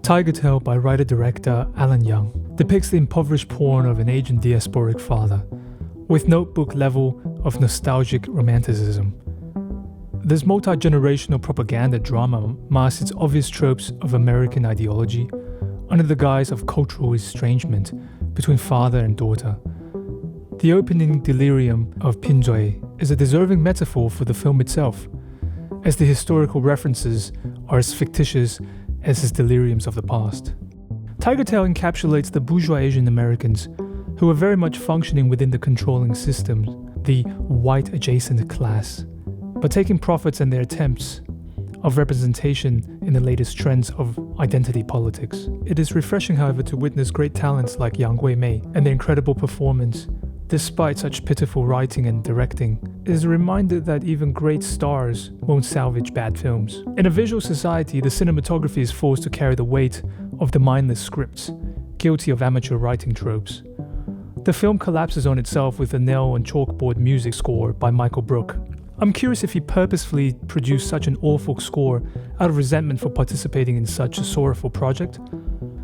Tigertail by writer-director Alan Young depicts the impoverished porn of an Asian diasporic father, with notebook level of nostalgic romanticism. This multi-generational propaganda drama masks its obvious tropes of American ideology under the guise of cultural estrangement between father and daughter. The opening delirium of Pinjoi is a deserving metaphor for the film itself, as the historical references are as fictitious as his deliriums of the past. Tigertail encapsulates the bourgeois Asian Americans who are very much functioning within the controlling systems, the white adjacent class, but taking profits in their attempts of representation in the latest trends of identity politics. It is refreshing, however, to witness great talents like Yang Wei-mei and their incredible performance. Despite such pitiful writing and directing, it is a reminder that even great stars won't salvage bad films. In a visual society, the cinematography is forced to carry the weight of the mindless scripts, guilty of amateur writing tropes. The film collapses on itself with a nail-on-chalkboard music score by Michael Brook. I'm curious if he purposefully produced such an awful score out of resentment for participating in such a sorrowful project,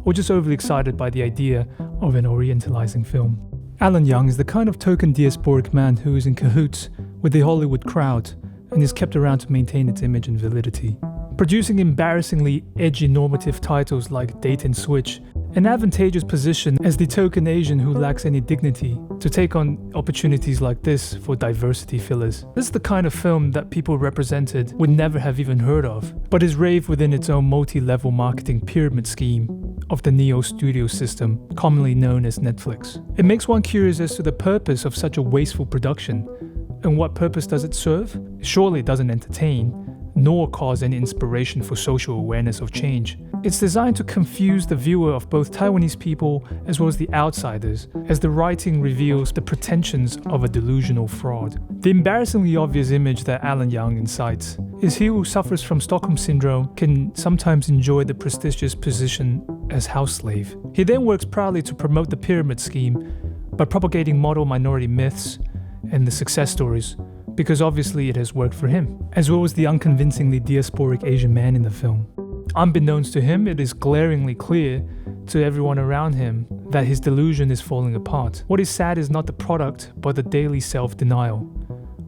or just overly excited by the idea of an orientalizing film. Alan Young is the kind of token diasporic man who is in cahoots with the Hollywood crowd and is kept around to maintain its image and validity. Producing embarrassingly edgy normative titles like Date and Switch, an advantageous position as the token Asian who lacks any dignity to take on opportunities like this for diversity fillers. This is the kind of film that people represented would never have even heard of, but is raved within its own multi-level marketing pyramid scheme of the Neo Studio system, commonly known as Netflix. It makes one curious as to the purpose of such a wasteful production, and what purpose does it serve? Surely it doesn't entertain, nor cause any inspiration for social awareness of change. It's designed to confuse the viewer of both Taiwanese people as well as the outsiders, as the writing reveals the pretensions of a delusional fraud. The embarrassingly obvious image that Alan Young incites is he who suffers from Stockholm Syndrome can sometimes enjoy the prestigious position as house slave. He then works proudly to promote the pyramid scheme by propagating model minority myths and the success stories, because obviously it has worked for him, as well as the unconvincingly diasporic Asian man in the film. Unbeknownst to him, it is glaringly clear to everyone around him that his delusion is falling apart. What is sad is not the product, but the daily self-denial.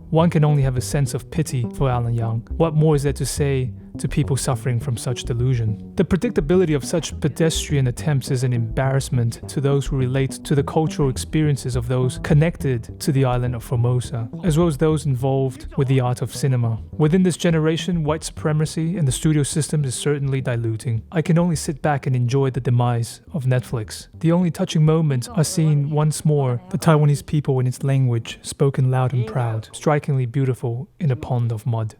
One can only have a sense of pity for Alan Young. What more is there to say to people suffering from such delusion? The predictability of such pedestrian attempts is an embarrassment to those who relate to the cultural experiences of those connected to the island of Formosa, as well as those involved with the art of cinema. Within this generation, white supremacy and the studio system is certainly diluting. I can only sit back and enjoy the demise of Netflix. The only touching moments are seeing once more the Taiwanese people in its language spoken loud and proud, strikingly beautiful in a pond of mud.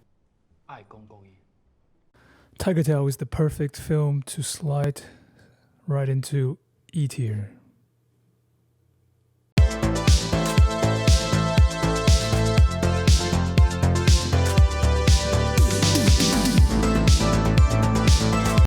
Tigertail is the perfect film to slide right into E tier.